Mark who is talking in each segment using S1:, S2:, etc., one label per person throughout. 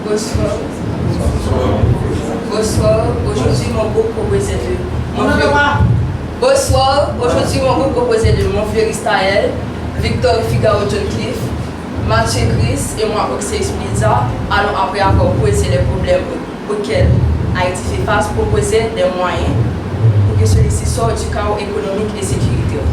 S1: Bonsoir. Bonsoir. Aujourd'hui, mon groupe proposait de... Bonsoir. Aujourd'hui, mon groupe proposait de Montfleury Staël, Victor Figaro John Cliff, Mathieu Chris et moi, Oxy Spliza, allons après avoir posé les problèmes auxquels Haïti fait face, proposer des moyens pour que celui-ci sorte du chaos économique et sécuritaire.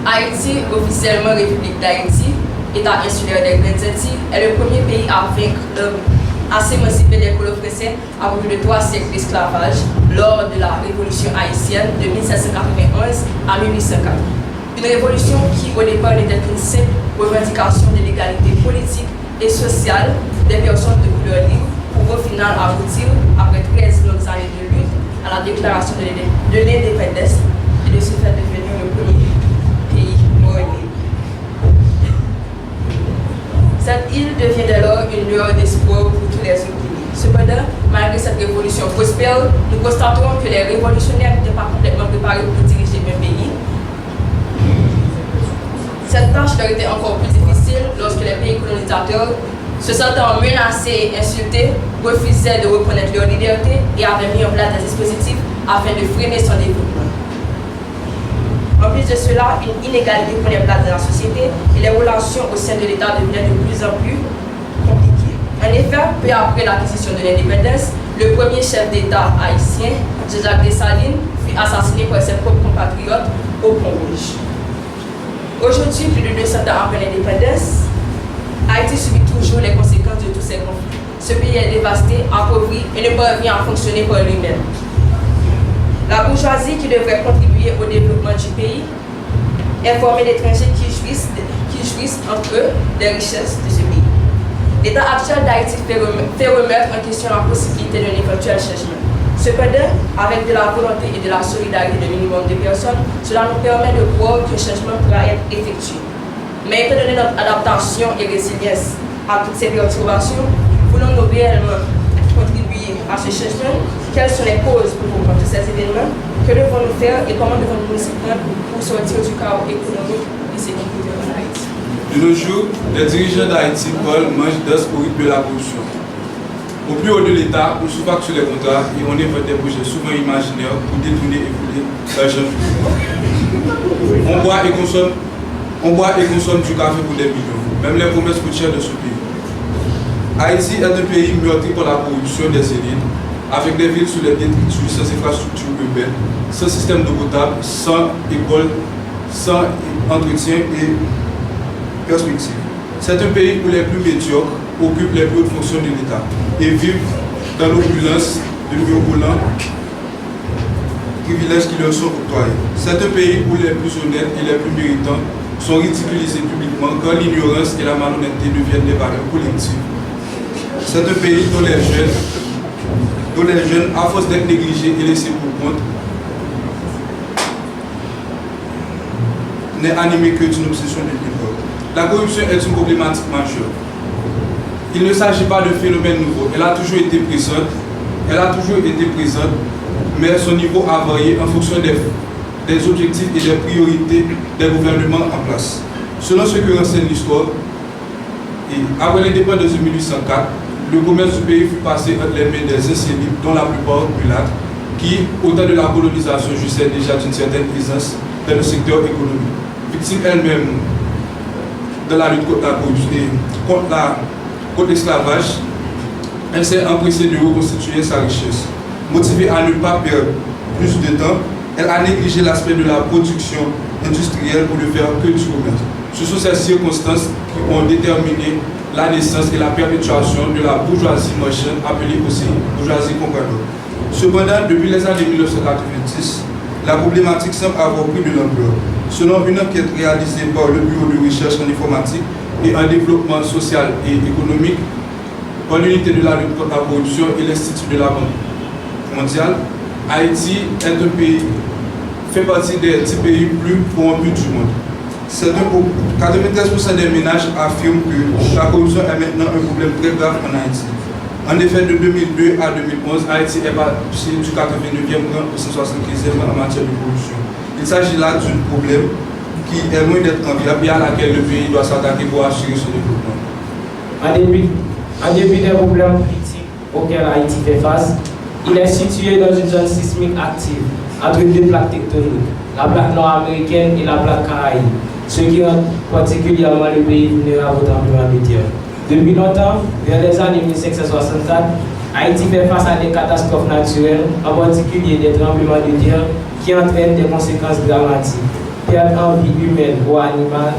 S1: Haïti, officiellement République d'Haïti, État insulaire des Grandes Antilles, est le premier pays à vaincre à s'émanciper des colons français après plus de 3 siècles d'esclavage lors de la Révolution haïtienne de 1791 à 1804. Une révolution qui, au départ, n'était qu'une simple revendication de l'égalité politique et sociale des personnes de couleur libre pour au final aboutir, après 13 longues années de lutte, à la déclaration de l'indépendance et de ce fait devenir le premier pays mort et libre. Cette île devient dès lors une lueur d'espoir pour tous les autres pays. Cependant, malgré cette révolution prospère, nous constatons que les révolutionnaires n'étaient pas complètement préparés pour diriger le pays. Cette tâche leur était encore plus difficile lorsque les pays colonisateurs, se sentant menacés et insultés, refusaient de reconnaître leur liberté et avaient mis en place des dispositifs afin de freiner son développement. En plus de cela, une inégalité prenait place dans la société et les relations au sein de l'État devenaient de plus en plus compliquées. En effet, peu après l'acquisition de l'indépendance, le premier chef d'État haïtien, Jacques Dessalines, fut assassiné par ses propres compatriotes au Pont-Rouge. Aujourd'hui, plus de 200 ans après l'indépendance, Haïti subit toujours les conséquences de tous ces conflits. Ce pays est dévasté, appauvri et ne parvient à fonctionner par lui-même. La bourgeoisie qui devrait contribuer au développement du pays est formée d'étrangers qui jouissent entre eux des richesses de ce pays. L'état actuel d'Haïti fait remettre en question la possibilité d'un éventuel changement. Cependant, avec de la volonté et de la solidarité d'un minimum de personnes, cela nous permet de croire qu'un changement pourra être effectué. Mais étant donné notre adaptation et résilience à toutes ces perturbations, voulons-nous réellement contribuer à ce changement? Quelles sont les causes pour contrer ces événements? Que devons-nous faire et comment devons-nous nous s'y prendre pour sortir du chaos économique et sécuritaire en Haïti?
S2: De nos jours, les dirigeants d'Haïti mangent d'os au rythme de la corruption. Au plus haut de l'État, on sous-facture les contrats et on invente des projets souvent imaginaires pour détourner et voler l'argent public. On boit et consomme du café pour des millions, même les promesses coûtent cher de ce pays. Haïti est un pays meurtri par la corruption des élites, avec des villes sous les détritus, sans infrastructures urbaines, sans système d'eau potable, sans école, sans entretien et perspective. C'est un pays où les plus médiocres occupent les plus hautes fonctions de l'État et vivent dans l'opulence de mirobolants privilèges qui leur sont octroyés. C'est un pays où les plus honnêtes et les plus méritants sont ridiculisés publiquement quand l'ignorance et la malhonnêteté deviennent des valeurs collectives. C'est un pays dont les jeunes, à force d'être négligés et laissés pour compte, n'est animé que d'une obsession de l'époque. La corruption est une problématique majeure. Il ne s'agit pas de phénomène nouveau. Elle a toujours été présente, mais son niveau a varié en fonction des objectifs et des priorités des gouvernements en place. Selon ce que renseigne l'histoire, après l'indépendance de 1804, le commerce du pays fut passé entre les mains des anciens libres, dont la plupart mulâtres, qui, au temps de la colonisation, jouissaient déjà d'une certaine aisance dans le secteur économique. Victime elle-même de la lutte contre la corruption, contre l'esclavage, elle s'est empressée de reconstituer sa richesse. Motivée à ne pas perdre plus de temps, elle a négligé l'aspect de la production industrielle pour ne faire que du commerce. Ce sont ces circonstances qui ont déterminé la naissance et la perpétuation de la bourgeoisie marchande, appelée aussi bourgeoisie compradore. Cependant, depuis les années 1990, la problématique semble avoir pris de l'ampleur. Selon une enquête réalisée par le Bureau de recherche en informatique et en développement social et économique, par l'unité de la lutte contre la corruption et l'Institut de la Banque mondiale, Haïti fait partie des 10 pays plus corrompus du monde. 93% des ménages affirment que la corruption est maintenant un problème très grave en Haïti. En effet, de 2002 à 2011, Haïti est passé du 89e rang au 175e en matière de corruption. Il s'agit là d'un problème qui est loin d'être enviable et à laquelle le pays doit s'attaquer pour assurer son développement.
S3: En dépit des problèmes critiques auxquels Haïti fait face, il est situé dans une zone sismique active entre deux plaques tectoniques, la plaque nord-américaine et la plaque caraïbe, ce qui rend particulièrement le pays vulnérable au tremblement de terre. Depuis longtemps, vers les années 1564, Haïti fait face à des catastrophes naturelles, en particulier des tremblements de terre qui entraînent des conséquences dramatiques, perte en vie humaine ou animale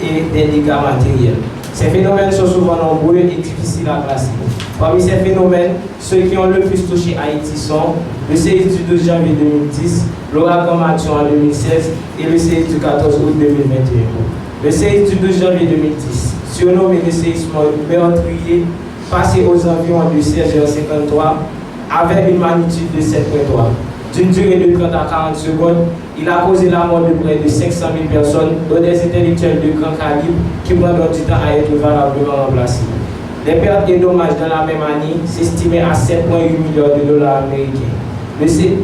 S3: et des dégâts matériels. Ces phénomènes sont souvent nombreux et difficiles à classer. Parmi ces phénomènes, ceux qui ont le plus touché Haïti sont le séisme du 12 janvier 2010, l'ouragan Mathieu en 2016 et le séisme du 14 août 2021. Le séisme du 12 janvier 2010, surnommé le séisme meurtrier, passé aux environs de 16h53, avait une magnitude de 7,3. D'une durée de 30 à 40 secondes, il a causé la mort de près de 500 000 personnes, dont des intellectuels de grand calibre qui prendront du temps à être valablement remplacés. Les pertes et dommages dans la même année s'estimaient à 7,8 milliards de dollars américains.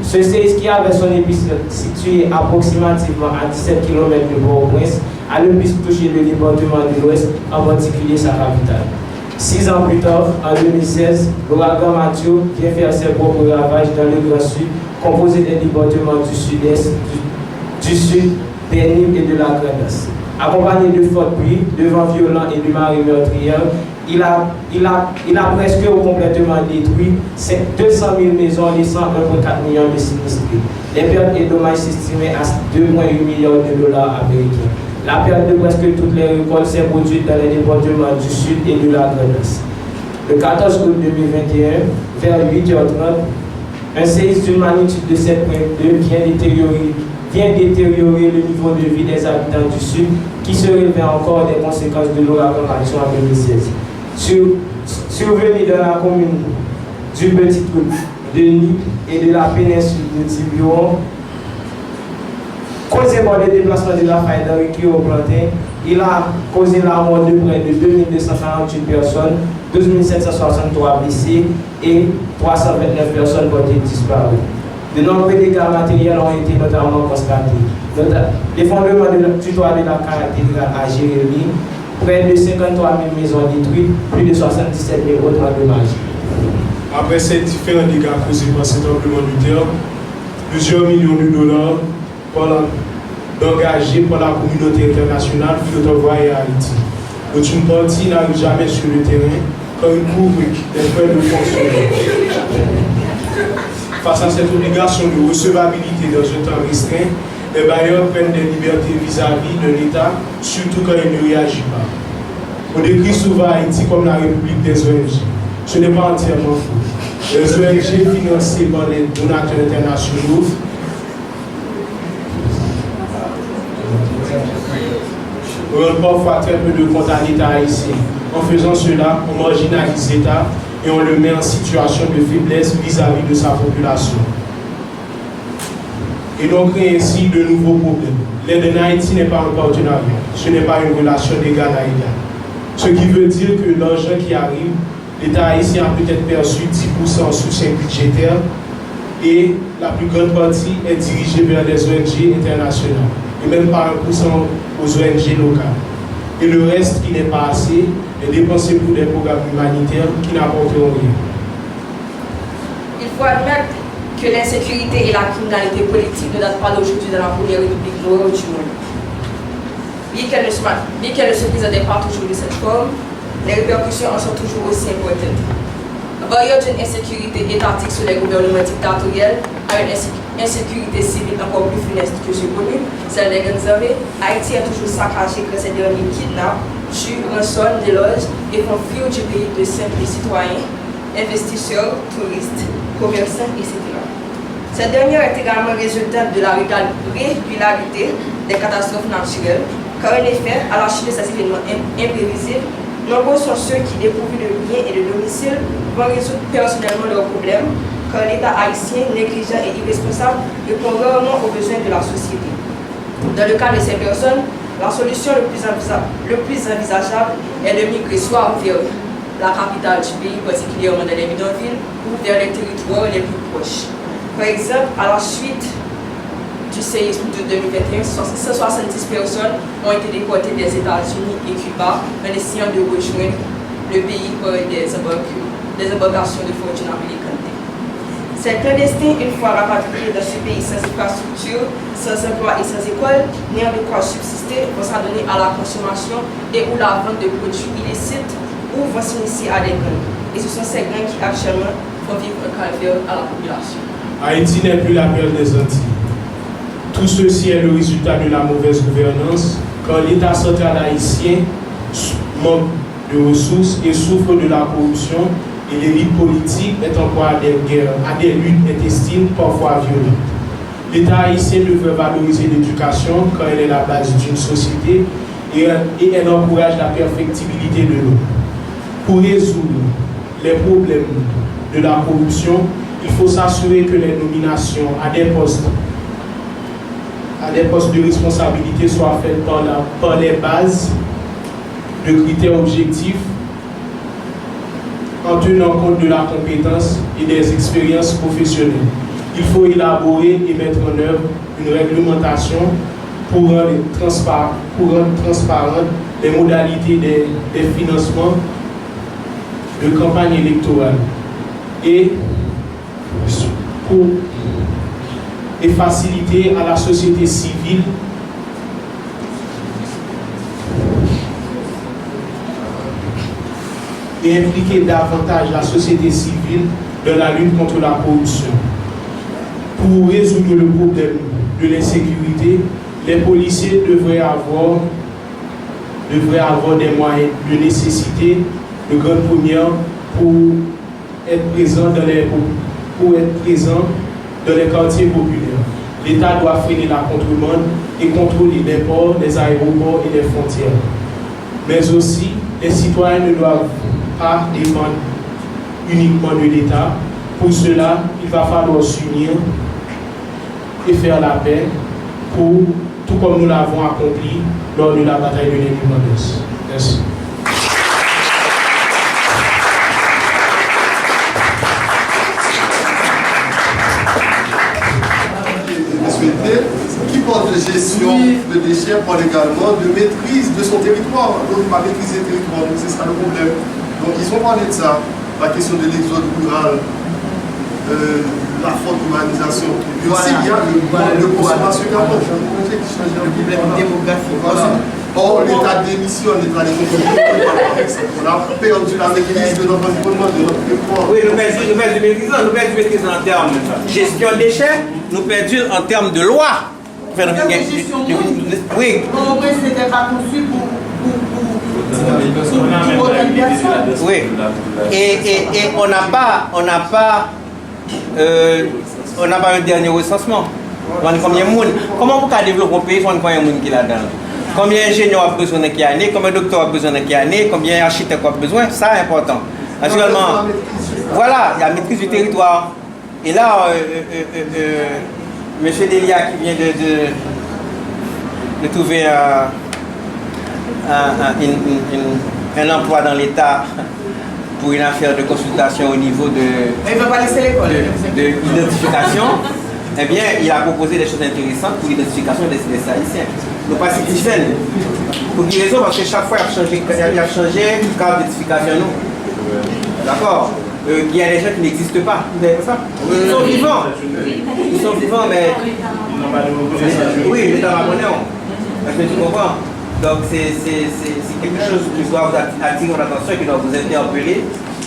S3: Ce séisme qui avait son épice situé approximativement à 17 km de Port-au-Prince a le plus touché le département de l'Ouest, en particulier sa capitale. 6 ans plus tard, en 2016, l'ouragan Mathieu vient faire ses propres ravages dans le Grand Sud, composé des départements du Sud-Est, du Sud, des Nîmes et de la Grande-Est. Accompagné de fortes pluies, de vents violents et de marées meurtrières, il a presque complètement détruit 200 000 maisons, laissant 1,4 million de sinistrés. Les pertes et dommages s'estimaient à 2,8 milliards de dollars américains. La perte de presque toutes les récoltes s'est produite dans les départements du Sud et de la Grande-Est. Le 14 août 2021, vers 8h30, un séisme d'une magnitude de 7,2 vient détériorer le niveau de vie des habitants du Sud, qui se révèlent encore des conséquences de l'ouragan Mathieu en 2016. Survenu dans la commune du Petit Côte, de Nîmes et de la péninsule de Tiburon, causé par le déplacement de la faille d'Henri Plantin, il a causé la mort de près de 2248 personnes, 12 763 blessés et 329 personnes portées disparues. De nombreux dégâts matériels ont été notamment constatés. L'effondrement du toit de la cathédrale à Jérémie, près de 53 000 maisons détruites, plus de 77 000 autres endommagés.
S4: Après ces différents dégâts causés par cet tremblement de terre, plusieurs millions de dollars d'engagés par la communauté internationale furent envoyés à Haïti. Dont une partie n'arrive jamais sur le terrain, quand il couvre des frais de fonctionnement. Face à cette obligation de recevabilité dans un temps restreint, les bailleurs prennent des libertés vis-à-vis de l'État, surtout quand il ne réagit pas. On décrit souvent Haïti comme la République des ONG. Ce n'est pas entièrement faux. Les ONG financées par les donateurs internationaux rendent parfois très peu de compte à l'État haïtien. En faisant cela, on marginalise l'État et on le met en situation de faiblesse vis-à-vis de sa population. Et donc crée ainsi de nouveaux problèmes. L'aide en Haïti n'est pas un partenariat, ce n'est pas une relation d'égal à égal. Ce qui veut dire que l'argent qui arrive, l'État haïtien a peut-être perçu 10% en soutien budgétaire et la plus grande partie est dirigée vers les ONG internationales et même pas 1% aux ONG locales. Et le reste qui n'est pas assez est dépensé pour des programmes humanitaires qui n'apporteront rien.
S1: Il faut admettre que l'insécurité et la criminalité politique ne datent pas d'aujourd'hui dans la première république noire du monde. Bien qu'elle ne se présentait pas toujours de cette forme, les répercussions en sont toujours aussi importantes. Variant d'une insécurité étatique sous les gouvernements dictatoriels à une insécurité civile encore plus funeste que j'ai connue, celle des grandes armées, Haïti est toujours saccagé quand ces derniers kidnappent, tuent, rançonnent, délogent et font fuir du pays de simples citoyens, investisseurs, touristes, commerçants, etc. Cette dernière est également résultante de la régularité des catastrophes naturelles, car en effet, à la suite de ces événements imprévisibles, nombreux sont ceux qui, dépourvus de biens et de domicile, vont résoudre personnellement leurs problèmes, car l'État haïtien, négligent et irresponsable, répond rarement aux besoins de la société. Dans le cas de ces personnes, la solution le plus envisageable est de migrer soit vers la capitale du pays, particulièrement dans les bidonvilles, ou vers les territoires les plus proches. Par exemple, à la suite du séisme de 2021, 170 personnes ont été déportées des États-Unis et Cuba en essayant de rejoindre le pays aurait des embarcations de fortune américaine. Ces clandestins, une fois rapatriés dans ce pays sans infrastructure, sans emploi et sans école, n'ayant de quoi subsister, vont s'adonner à la consommation et ou la vente de produits illicites ou vont s'initier à des gangs. Et ce sont ces gangs qui actuellement font vivre un calvaire à la population.
S4: Haïti n'est plus la perle des Antilles. Tout ceci est le résultat de la mauvaise gouvernance, quand l'État central haïtien manque de ressources et souffre de la corruption, et l'élite politique est encore à des guerres, à des luttes intestines parfois violentes. L'État haïtien devrait valoriser l'éducation quand elle est la base d'une société et elle encourage la perfectibilité de l'eau. Pour résoudre les problèmes de la corruption, il faut s'assurer que les nominations à des postes de responsabilité soient faites par les bases de critères objectifs en tenant compte de la compétence et des expériences professionnelles. Il faut élaborer et mettre en œuvre une réglementation pour rendre transparentes les modalités des financements de campagne électorale et faciliter à la société civile et impliquer davantage la société civile dans la lutte contre la corruption. Pour résoudre le problème de l'insécurité, les policiers devraient avoir des moyens de nécessité de grande première pour être présents dans les quartiers populaires. L'État doit freiner la contrebande et contrôler les ports, les aéroports et les frontières. Mais aussi, les citoyens ne doivent pas dépendre uniquement de l'État. Pour cela, il va falloir s'unir et faire la paix, tout comme nous l'avons accompli lors de la bataille de l'indépendance. Merci.
S5: Qui parle de gestion de déchets parle également de maîtrise de son territoire. Donc il va maîtriser le territoire, donc c'est ça le problème. Donc ils ont parlé de ça, la question de l'exode rural, la forte urbanisation. Et puis aussi il y a le consommation carbone. Le problème démographique. Or l'état d'émission, l'état des on a perdu la maîtrise de notre environnement, de notre territoire.
S6: Oui, nous perdons maîtrise en termes de gestion des déchets, nous perdons en termes de loi. Oui.
S7: C'était pas conçu pour
S6: oui. Et on n'a pas un dernier recensement. Comment vous pouvez développer un pays sans combien de monde qui est là-dedans? Combien d'ingénieurs a besoin qui année, combien de docteurs a besoin qui année, combien d'architectes a besoin, ça est important. Naturellement, voilà, il y a la maîtrise du territoire. Et là, M. Delia qui vient de trouver un emploi dans l'État pour une affaire de consultation au niveau de l'identification, eh bien, il a proposé des choses intéressantes pour l'identification des Haïtiens. Nous pas citoyens. Pour quelle raison? Parce que chaque fois, il a changé le cadre d'identification. D'accord? Il y a des gens qui n'existent pas. Vous avez ça? Ils sont vivants. Ils sont vivants, mais. Oui, l'État va monnaie. Est-ce que tu comprends? Donc, c'est quelque chose qui doit vous attirer votre attention et qui doit vous interpeller.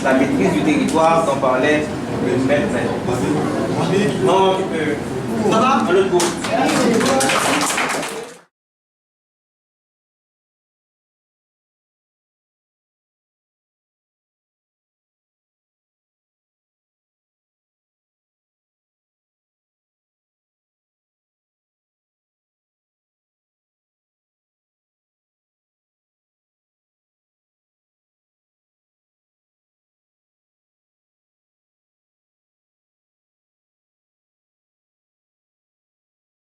S6: La maîtrise du territoire dont parlait le maître. Non, tu peux. Un autre groupe.